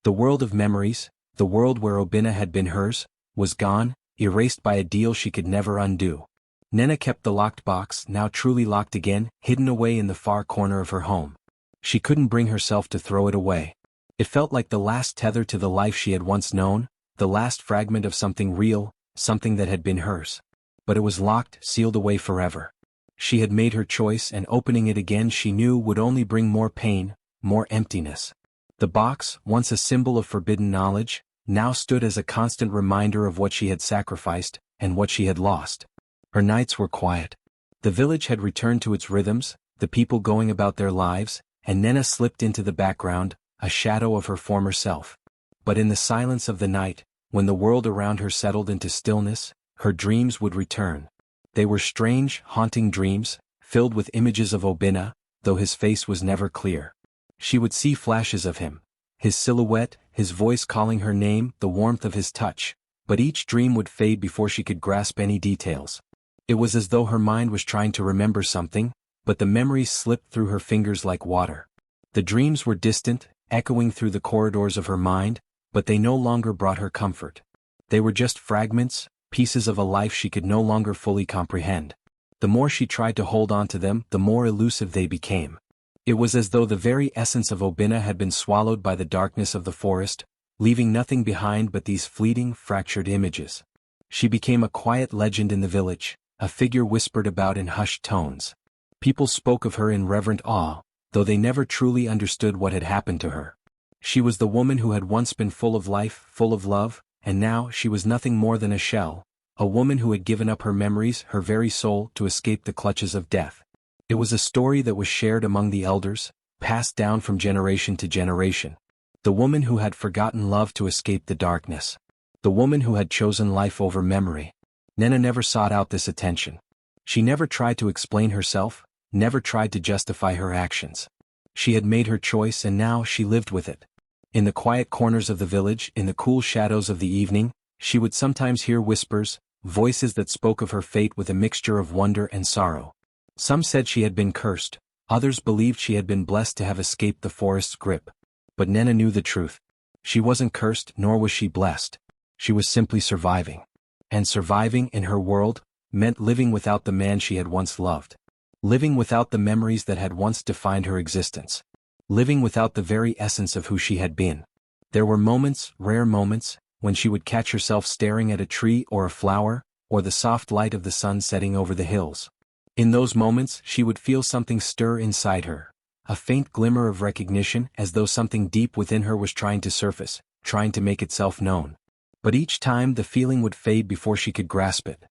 The world of memories, the world where Obinna had been hers, was gone, erased by a deal she could never undo. Nnenna kept the locked box, now truly locked again, hidden away in the far corner of her home. She couldn't bring herself to throw it away. It felt like the last tether to the life she had once known, the last fragment of something real, something that had been hers. But it was locked, sealed away forever. She had made her choice, and opening it again she knew would only bring more pain, more emptiness. The box, once a symbol of forbidden knowledge, now stood as a constant reminder of what she had sacrificed, and what she had lost. Her nights were quiet. The village had returned to its rhythms, the people going about their lives, and Nnenna slipped into the background, a shadow of her former self. But in the silence of the night, when the world around her settled into stillness, her dreams would return. They were strange, haunting dreams, filled with images of Obinna, though his face was never clear. She would see flashes of him, his silhouette, his voice calling her name, the warmth of his touch, but each dream would fade before she could grasp any details. It was as though her mind was trying to remember something, but the memories slipped through her fingers like water. The dreams were distant, echoing through the corridors of her mind, but they no longer brought her comfort. They were just fragments, pieces of a life she could no longer fully comprehend. The more she tried to hold on to them, the more elusive they became. It was as though the very essence of Obinna had been swallowed by the darkness of the forest, leaving nothing behind but these fleeting, fractured images. She became a quiet legend in the village, a figure whispered about in hushed tones. People spoke of her in reverent awe, though they never truly understood what had happened to her. She was the woman who had once been full of life, full of love, and now she was nothing more than a shell, a woman who had given up her memories, her very soul, to escape the clutches of death. It was a story that was shared among the elders, passed down from generation to generation. The woman who had forgotten love to escape the darkness. The woman who had chosen life over memory. Nnenna never sought out this attention. She never tried to explain herself, never tried to justify her actions. She had made her choice, and now she lived with it. In the quiet corners of the village, in the cool shadows of the evening, she would sometimes hear whispers, voices that spoke of her fate with a mixture of wonder and sorrow. Some said she had been cursed, others believed she had been blessed to have escaped the forest's grip. But Nnenna knew the truth. She wasn't cursed, nor was she blessed. She was simply surviving. And surviving, in her world, meant living without the man she had once loved. Living without the memories that had once defined her existence. Living without the very essence of who she had been. There were moments, rare moments, when she would catch herself staring at a tree or a flower, or the soft light of the sun setting over the hills. In those moments, she would feel something stir inside her. A faint glimmer of recognition, as though something deep within her was trying to surface, trying to make itself known. But each time the feeling would fade before she could grasp it.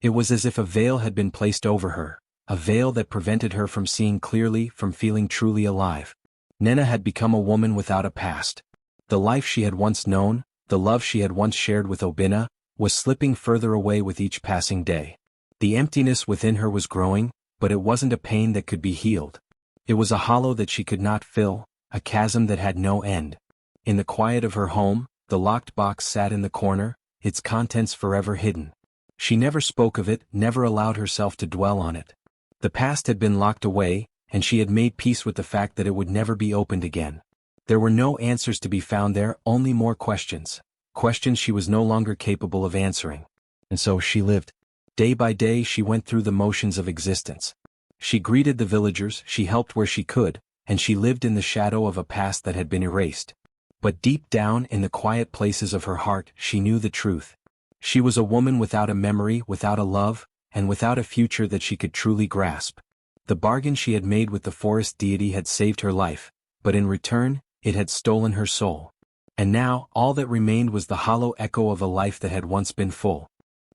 It was as if a veil had been placed over her, a veil that prevented her from seeing clearly, from feeling truly alive. Nnenna had become a woman without a past. The life she had once known, the love she had once shared with Obinna, was slipping further away with each passing day. The emptiness within her was growing, but it wasn't a pain that could be healed. It was a hollow that she could not fill, a chasm that had no end. In the quiet of her home, the locked box sat in the corner, its contents forever hidden. She never spoke of it, never allowed herself to dwell on it. The past had been locked away, and she had made peace with the fact that it would never be opened again. There were no answers to be found there, only more questions. Questions she was no longer capable of answering. And so she lived. Day by day she went through the motions of existence. She greeted the villagers, she helped where she could, and she lived in the shadow of a past that had been erased. But deep down in the quiet places of her heart she knew the truth. She was a woman without a memory, without a love, and without a future that she could truly grasp. The bargain she had made with the forest deity had saved her life, but in return, it had stolen her soul. And now, all that remained was the hollow echo of a life that had once been full.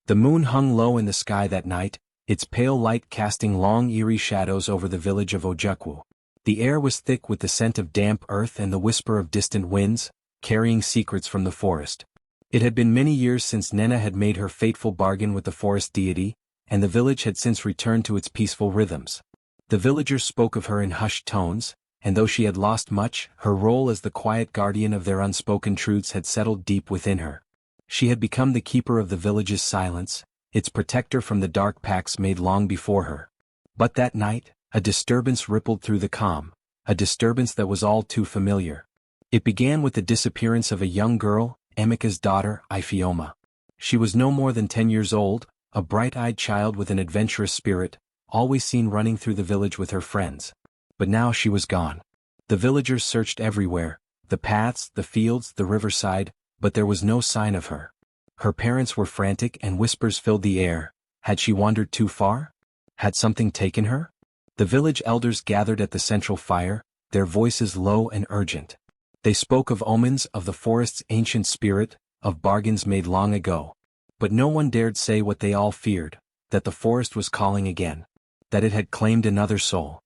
The moon hung low in the sky that night, its pale light casting long eerie shadows over the village of Ojukwu. The air was thick with the scent of damp earth and the whisper of distant winds, carrying secrets from the forest. It had been many years since Nnenna had made her fateful bargain with the forest deity, and the village had since returned to its peaceful rhythms. The villagers spoke of her in hushed tones, and though she had lost much, her role as the quiet guardian of their unspoken truths had settled deep within her. She had become the keeper of the village's silence, its protector from the dark pacts made long before her. But that night, a disturbance rippled through the calm, a disturbance that was all too familiar. It began with the disappearance of a young girl, Emeka's daughter, Ifeoma. She was no more than 10 years old, a bright-eyed child with an adventurous spirit, always seen running through the village with her friends. But now she was gone. The villagers searched everywhere, the paths, the fields, the riverside, but there was no sign of her. Her parents were frantic and whispers filled the air. Had she wandered too far? Had something taken her? The village elders gathered at the central fire, their voices low and urgent. They spoke of omens, of the forest's ancient spirit, of bargains made long ago. But no one dared say what they all feared, that the forest was calling again, that it had claimed another soul.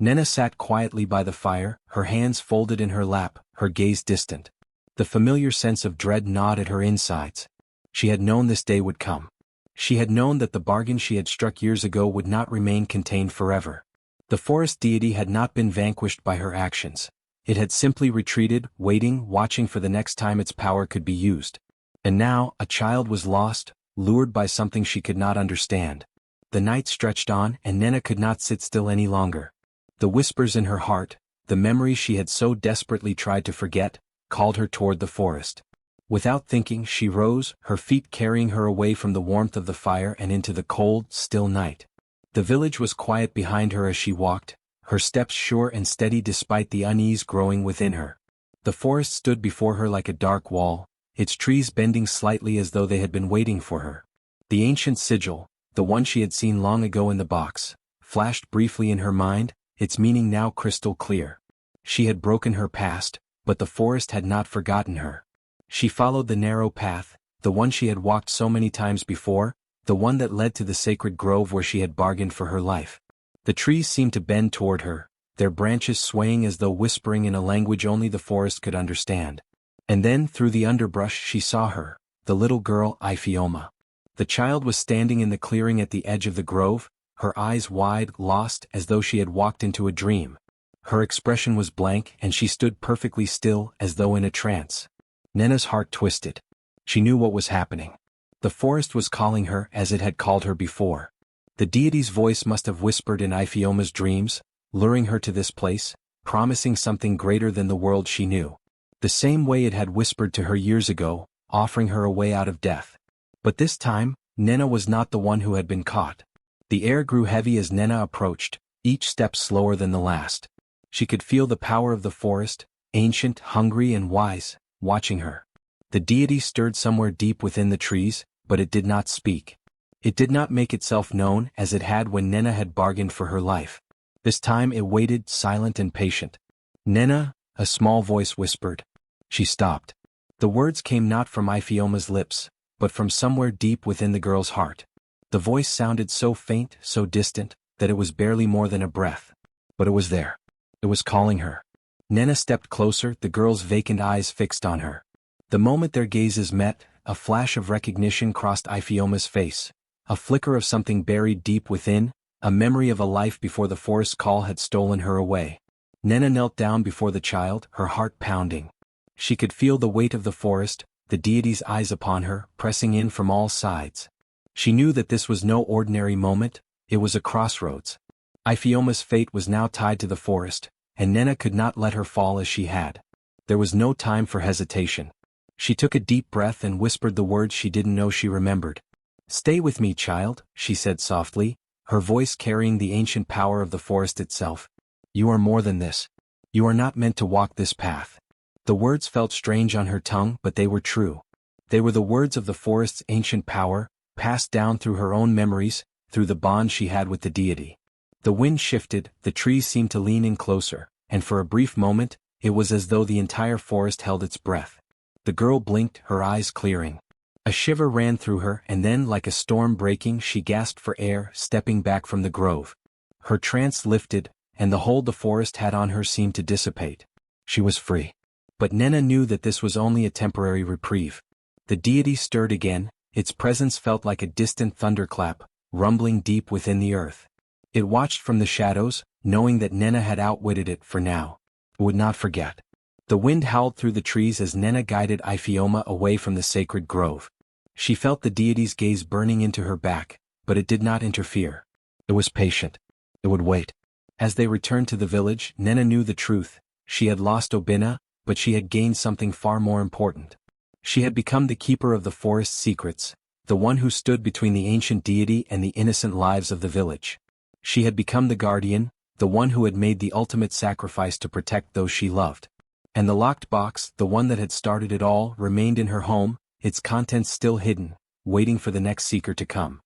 Nnenna sat quietly by the fire, her hands folded in her lap, her gaze distant. The familiar sense of dread gnawed at her insides. She had known this day would come. She had known that the bargain she had struck years ago would not remain contained forever. The forest deity had not been vanquished by her actions. It had simply retreated, waiting, watching for the next time its power could be used. And now, a child was lost, lured by something she could not understand. The night stretched on, and Nnenna could not sit still any longer. The whispers in her heart, the memories she had so desperately tried to forget, called her toward the forest. Without thinking, she rose, her feet carrying her away from the warmth of the fire and into the cold, still night. The village was quiet behind her as she walked, her steps sure and steady despite the unease growing within her. The forest stood before her like a dark wall, its trees bending slightly as though they had been waiting for her. The ancient sigil, the one she had seen long ago in the box, flashed briefly in her mind, its meaning now crystal clear. She had broken her past, but the forest had not forgotten her. She followed the narrow path, the one she had walked so many times before, the one that led to the sacred grove where she had bargained for her life. The trees seemed to bend toward her, their branches swaying as though whispering in a language only the forest could understand. And then, through the underbrush, she saw her, the little girl Ifeoma. The child was standing in the clearing at the edge of the grove, her eyes wide, lost, as though she had walked into a dream. Her expression was blank, and she stood perfectly still, as though in a trance. Nnenna's heart twisted. She knew what was happening. The forest was calling her as it had called her before. The deity's voice must have whispered in Ifeoma's dreams, luring her to this place, promising something greater than the world she knew. the same way it had whispered to her years ago, offering her a way out of death. But this time, Nnenna was not the one who had been caught. The air grew heavy as Nnenna approached, each step slower than the last. She could feel the power of the forest, ancient, hungry and wise, watching her. The deity stirred somewhere deep within the trees, but it did not speak. It did not make itself known as it had when Nnenna had bargained for her life. This time it waited, silent and patient. "Nnenna," a small voice whispered. She stopped. The words came not from Ifeoma's lips, but from somewhere deep within the girl's heart. The voice sounded so faint, so distant, that it was barely more than a breath. But it was there. It was calling her. Nnenna stepped closer, the girl's vacant eyes fixed on her. The moment their gazes met, a flash of recognition crossed Ifeoma's face. A flicker of something buried deep within, a memory of a life before the forest's call had stolen her away. Nnenna knelt down before the child, her heart pounding. She could feel the weight of the forest, the deity's eyes upon her, pressing in from all sides. She knew that this was no ordinary moment, it was a crossroads. Ifeoma's fate was now tied to the forest, and Nnenna could not let her fall as she had. There was no time for hesitation. She took a deep breath and whispered the words she didn't know she remembered. "Stay with me, child," she said softly, her voice carrying the ancient power of the forest itself. "You are more than this. You are not meant to walk this path." The words felt strange on her tongue, but they were true. They were the words of the forest's ancient power, passed down through her own memories, through the bond she had with the deity. The wind shifted, the trees seemed to lean in closer, and for a brief moment, it was as though the entire forest held its breath. The girl blinked, her eyes clearing. A shiver ran through her, and then, like a storm breaking, she gasped for air, stepping back from the grove. Her trance lifted, and the hold the forest had on her seemed to dissipate. She was free. But Nnenna knew that this was only a temporary reprieve. The deity stirred again, its presence felt like a distant thunderclap, rumbling deep within the earth. It watched from the shadows, knowing that Nnenna had outwitted it for now. It would not forget. The wind howled through the trees as Nnenna guided Ifeoma away from the sacred grove. She felt the deity's gaze burning into her back, but it did not interfere. It was patient. It would wait. As they returned to the village, Nnenna knew the truth. She had lost Obinna, but she had gained something far more important. She had become the keeper of the forest's secrets, the one who stood between the ancient deity and the innocent lives of the village. She had become the guardian, the one who had made the ultimate sacrifice to protect those she loved. And the locked box, the one that had started it all, remained in her home, its contents still hidden, waiting for the next seeker to come.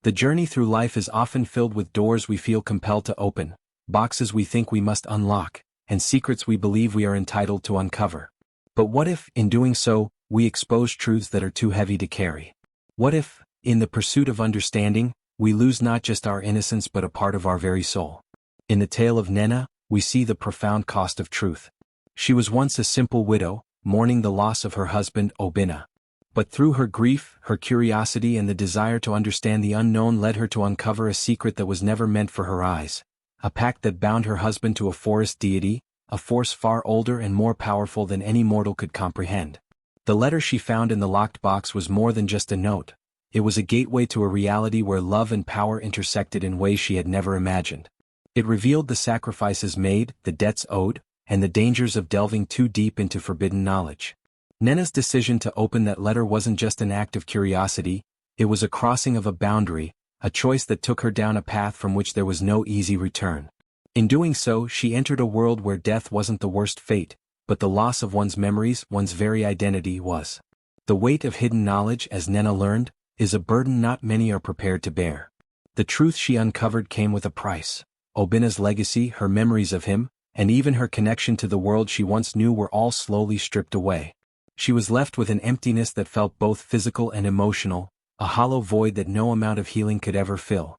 The journey through life is often filled with doors we feel compelled to open, boxes we think we must unlock, and secrets we believe we are entitled to uncover. But what if, in doing so, we expose truths that are too heavy to carry? What if, in the pursuit of understanding, we lose not just our innocence but a part of our very soul? In the tale of Nnenna, we see the profound cost of truth. She was once a simple widow, mourning the loss of her husband, Obinna. But through her grief, her curiosity and the desire to understand the unknown led her to uncover a secret that was never meant for her eyes. A pact that bound her husband to a forest deity, a force far older and more powerful than any mortal could comprehend. The letter she found in the locked box was more than just a note. It was a gateway to a reality where love and power intersected in ways she had never imagined. It revealed the sacrifices made, the debts owed, and the dangers of delving too deep into forbidden knowledge. Nnenna's decision to open that letter wasn't just an act of curiosity, it was a crossing of a boundary, a choice that took her down a path from which there was no easy return. In doing so, she entered a world where death wasn't the worst fate, but the loss of one's memories, one's very identity was. The weight of hidden knowledge, as Nnenna learned, is a burden not many are prepared to bear. The truth she uncovered came with a price. Obinna's legacy, her memories of him, and even her connection to the world she once knew were all slowly stripped away. She was left with an emptiness that felt both physical and emotional, a hollow void that no amount of healing could ever fill.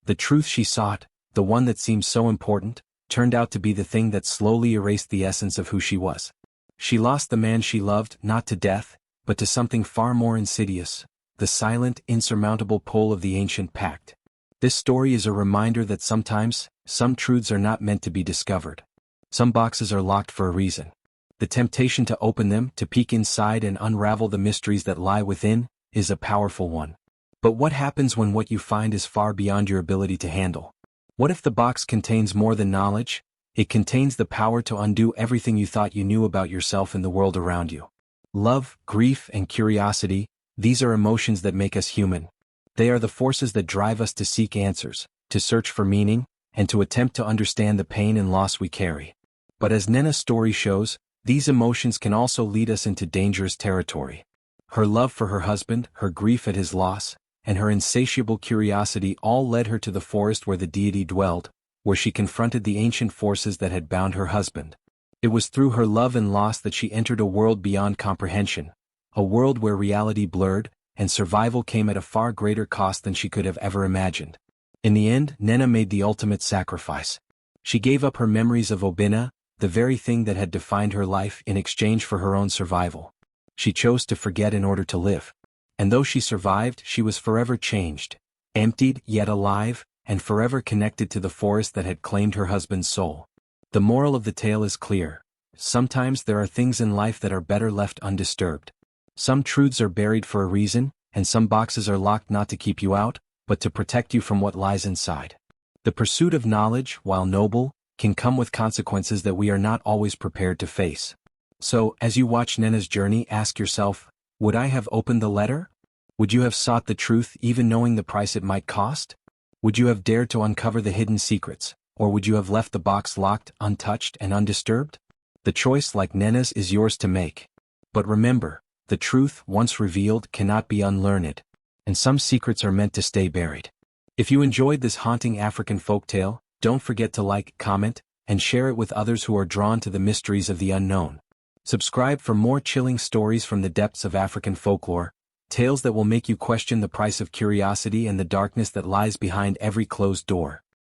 The truth she sought, the one that seemed so important, turned out to be the thing that slowly erased the essence of who she was. She lost the man she loved, not to death, but to something far more insidious, the silent, insurmountable pull of the ancient pact. This story is a reminder that sometimes, some truths are not meant to be discovered. Some boxes are locked for a reason. The temptation to open them, to peek inside and unravel the mysteries that lie within, is a powerful one. But what happens when what you find is far beyond your ability to handle? What if the box contains more than knowledge? It contains the power to undo everything you thought you knew about yourself and the world around you. Love, grief, and curiosity, these are emotions that make us human. They are the forces that drive us to seek answers, to search for meaning, and to attempt to understand the pain and loss we carry. But as Nnenna's story shows, these emotions can also lead us into dangerous territory. Her love for her husband, her grief at his loss, and her insatiable curiosity all led her to the forest where the deity dwelled, where she confronted the ancient forces that had bound her husband. It was through her love and loss that she entered a world beyond comprehension, a world where reality blurred, and survival came at a far greater cost than she could have ever imagined. In the end, Nnenna made the ultimate sacrifice. She gave up her memories of Obinna, the very thing that had defined her life, in exchange for her own survival. She chose to forget in order to live. And though she survived, she was forever changed, emptied yet alive, and forever connected to the forest that had claimed her husband's soul. The moral of the tale is clear. Sometimes there are things in life that are better left undisturbed. Some truths are buried for a reason, and some boxes are locked not to keep you out, but to protect you from what lies inside. The pursuit of knowledge, while noble, can come with consequences that we are not always prepared to face. So, as you watch Nnenna's journey, ask yourself, would I have opened the letter? Would you have sought the truth even knowing the price it might cost? Would you have dared to uncover the hidden secrets, or would you have left the box locked, untouched, and undisturbed? The choice, like Nnenna's, is yours to make. But remember, the truth, once revealed, cannot be unlearned, and some secrets are meant to stay buried. If you enjoyed this haunting African folktale, don't forget to like, comment, and share it with others who are drawn to the mysteries of the unknown. Subscribe for more chilling stories from the depths of African folklore, tales that will make you question the price of curiosity and the darkness that lies behind every closed door.